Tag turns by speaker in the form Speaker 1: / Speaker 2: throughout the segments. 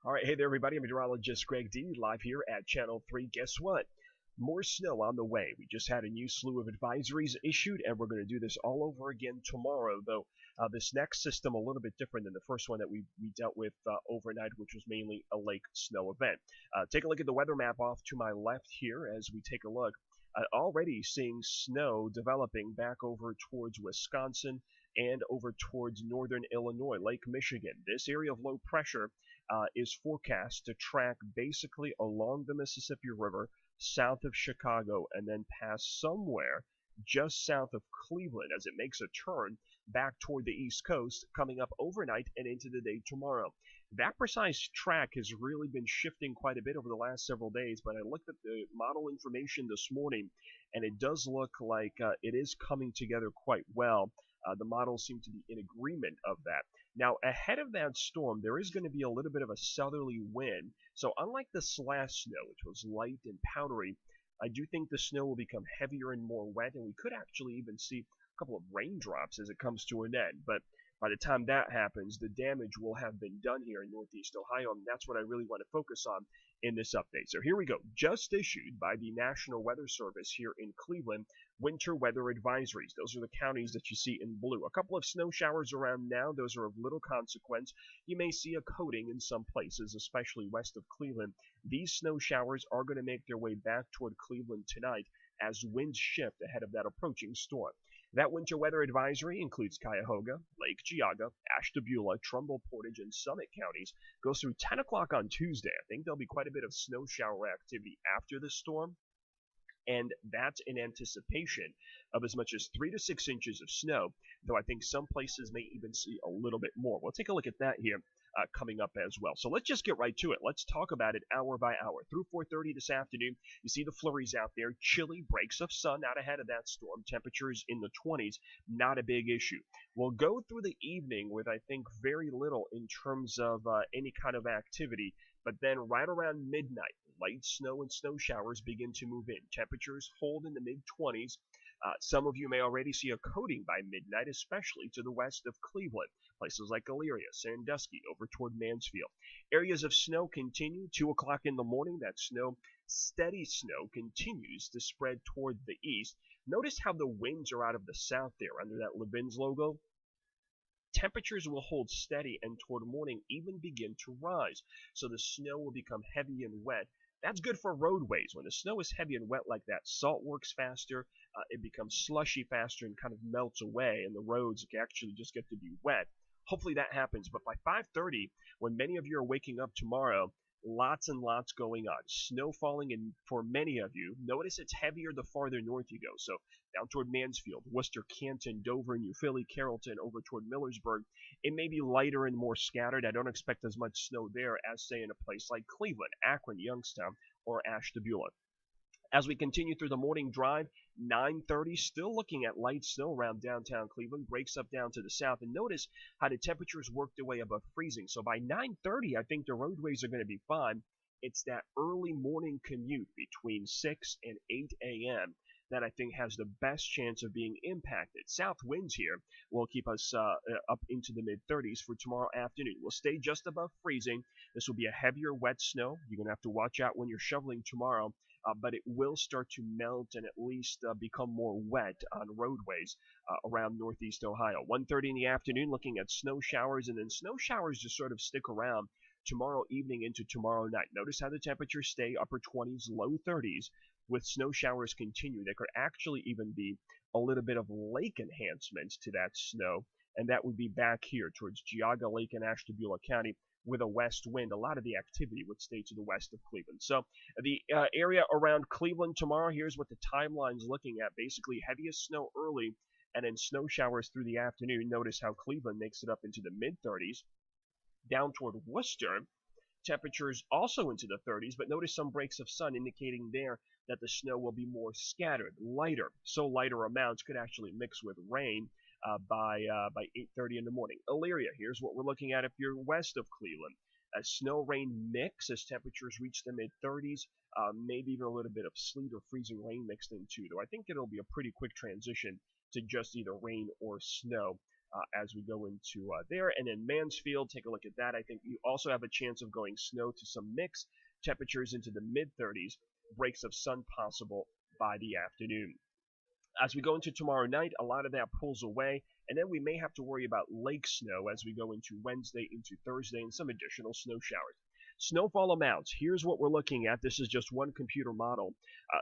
Speaker 1: All right, hey there, everybody. I'm meteorologist Greg D. Live here at Channel 3. Guess what? More snow on the way. We just had a new slew of advisories issued, and we're going to do this all over again tomorrow. Though this next system a little bit different than the first one that we dealt with overnight, which was mainly a lake snow event. Take a look at the weather map off to my left here as we take a look. Already seeing snow developing back over towards Wisconsin and over towards northern Illinois, Lake Michigan. This area of low pressure is forecast to track basically along the Mississippi River south of Chicago and then pass somewhere just south of Cleveland as it makes a turn back toward the East Coast, coming up overnight and into the day tomorrow. That precise track has really been shifting quite a bit over the last several days, but I looked at the model information this morning, and it does look like it is coming together quite well. The models seem to be in agreement of that. Now, ahead of that storm, there is going to be a little bit of a southerly wind. So unlike this last snow, which was light and powdery, I do think the snow will become heavier and more wet, and we could actually even see a couple of raindrops as it comes to an end. But by the time that happens, the damage will have been done here in Northeast Ohio, and that's what I really want to focus on in this update. So here we go. Just issued by the National Weather Service here in Cleveland, winter weather advisories. Those are the counties that you see in blue. A couple of snow showers around now. Those are of little consequence. You may see a coating in some places, especially west of Cleveland. These snow showers are going to make their way back toward Cleveland tonight as winds shift ahead of that approaching storm. That winter weather advisory includes Cuyahoga, Lake Geauga, Ashtabula, Trumbull, Portage, and Summit counties. Goes through 10 o'clock on Tuesday. I think there'll be quite a bit of snow shower activity after the storm, and that's in anticipation of as much as 3 to 6 inches of snow, though I think some places may even see a little bit more. We'll take a look at that here coming up as well. So let's just get right to it. Let's talk about it hour by hour. Through 4:30 this afternoon, you see the flurries out there. Chilly breaks of sun out ahead of that storm. Temperatures in the 20s, not a big issue. We'll go through the evening with, I think, very little in terms of any kind of activity. But then right around midnight, light snow and snow showers begin to move in. Temperatures hold in the mid-20s. Some of you may already see a coating by midnight, especially to the west of Cleveland. Places like Elyria, Sandusky, over toward Mansfield. Areas of snow continue. 2 o'clock in the morning, that steady snow continues to spread toward the east. Notice how the winds are out of the south there under that Levin's logo. Temperatures will hold steady and toward morning even begin to rise. So the snow will become heavy and wet. That's good for roadways. When the snow is heavy and wet like that, salt works faster, it becomes slushy faster and kind of melts away, and the roads actually just get to be wet. Hopefully that happens, but by 5:30, when many of you are waking up tomorrow, lots and lots going on. Snow falling, and for many of you, notice it's heavier the farther north you go. So down toward Mansfield, Worcester, Canton, Dover, New Philly, Carrollton, over toward Millersburg, it may be lighter and more scattered. I don't expect as much snow there as, say, in a place like Cleveland, Akron, Youngstown, or Ashtabula. As we continue through the morning drive, 9:30, still looking at light snow around downtown Cleveland, breaks up down to the south, and notice how the temperatures work their way above freezing. So by 9:30, I think the roadways are going to be fine. It's that early morning commute between 6 and 8 a.m. that I think has the best chance of being impacted. South winds here will keep us up into the mid-30s for tomorrow afternoon. We'll stay just above freezing. This will be a heavier, wet snow. You're going to have to watch out when you're shoveling tomorrow. But it will start to melt and at least become more wet on roadways around Northeast Ohio. 1:30 in the afternoon, looking at snow showers, and then snow showers just sort of stick around tomorrow evening into tomorrow night. Notice how the temperatures stay upper 20s, low 30s, with snow showers continue. There could actually even be a little bit of lake enhancement to that snow, and that would be back here towards Geauga Lake and Ashtabula County, with a west wind. A lot of the activity would stay to the west of Cleveland. So the area around Cleveland tomorrow, here's what the timeline's looking at. Basically, heaviest snow early and then snow showers through the afternoon. Notice how Cleveland makes it up into the mid-30s. Down toward Worcester, temperatures also into the 30s, but notice some breaks of sun indicating there that the snow will be more scattered, lighter. So lighter amounts could actually mix with rain by 8:30 in the morning. Elyria, here's what we're looking at if you're west of Cleveland. A snow-rain mix as temperatures reach the mid-30s, maybe even a little bit of sleet or freezing rain mixed in too, though I think it'll be a pretty quick transition to just either rain or snow as we go into there. And in Mansfield, take a look at that. I think you also have a chance of going snow to some mix. Temperatures into the mid-30s. Breaks of sun possible by the afternoon. As we go into tomorrow night, a lot of that pulls away, and then we may have to worry about lake snow as we go into Wednesday, into Thursday, and some additional snow showers. Snowfall amounts. Here's what we're looking at. This is just one computer model.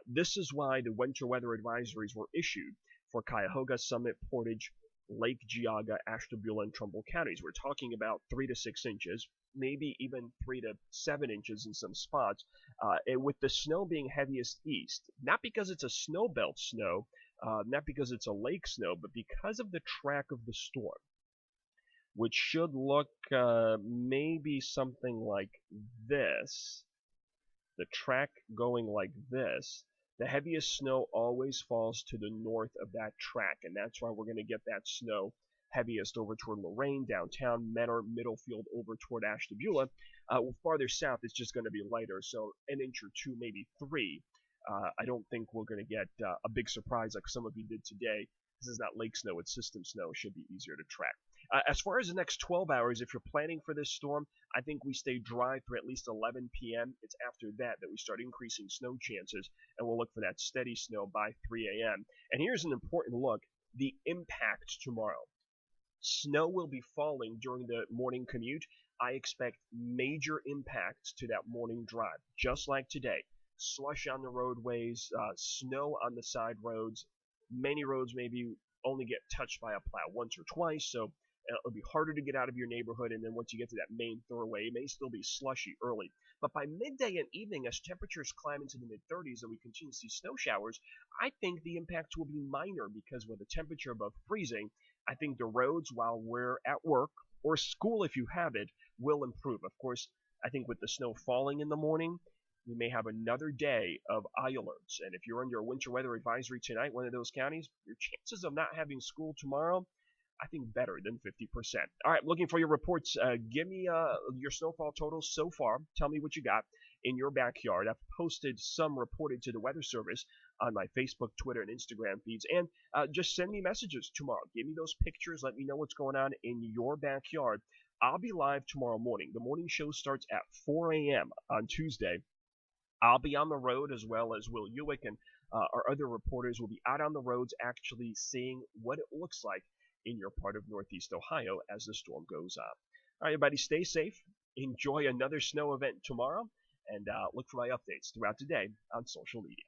Speaker 1: This is why the winter weather advisories were issued for Cuyahoga, Summit, Portage, Lake Geauga, Ashtabula, and Trumbull counties. We're talking about 3 to 6 inches, maybe even 3 to 7 inches in some spots, and with the snow being heaviest east. Not because it's a snow belt snow, not because it's a lake snow, but because of the track of the storm, which should look maybe something like this. The track going like this. The heaviest snow always falls to the north of that track, and that's why we're going to get that snow heaviest over toward Lorraine, downtown, Menor, Middlefield, over toward Ashtabula. Farther south, it's just going to be lighter, so an inch or two, maybe 3. I don't think we're going to get a big surprise like some of you did today. This is not lake snow, it's system snow. It should be easier to track. As far as the next 12 hours, if you're planning for this storm, I think we stay dry through at least 11 p.m. It's after that we start increasing snow chances, and we'll look for that steady snow by 3 a.m. And here's an important look, the impact tomorrow. Snow will be falling during the morning commute. I expect major impacts to that morning drive, just like today. Slush on the roadways, snow on the side roads. Many roads maybe only get touched by a plow once or twice, so it'll be harder to get out of your neighborhood, and then once you get to that main thoroughway, it may still be slushy early. But by midday and evening, as temperatures climb into the mid-30s and we continue to see snow showers, I think the impacts will be minor because with a temperature above freezing, I think the roads while we're at work, or school if you have it, will improve. Of course, I think with the snow falling in the morning, we may have another day of eye alerts. And if you're under a winter weather advisory tonight, one of those counties, your chances of not having school tomorrow, I think better than 50%. All right, looking for your reports. Give me your snowfall totals so far. Tell me what you got in your backyard. I've posted some reported to the Weather Service on my Facebook, Twitter, and Instagram feeds. And just send me messages tomorrow. Give me those pictures. Let me know what's going on in your backyard. I'll be live tomorrow morning. The morning show starts at 4 a.m. on Tuesday. I'll be on the road as well as Will Ewick and our other reporters will be out on the roads actually seeing what it looks like in your part of Northeast Ohio as the storm goes on. All right, everybody, stay safe. Enjoy another snow event tomorrow, and look for my updates throughout the day on social media.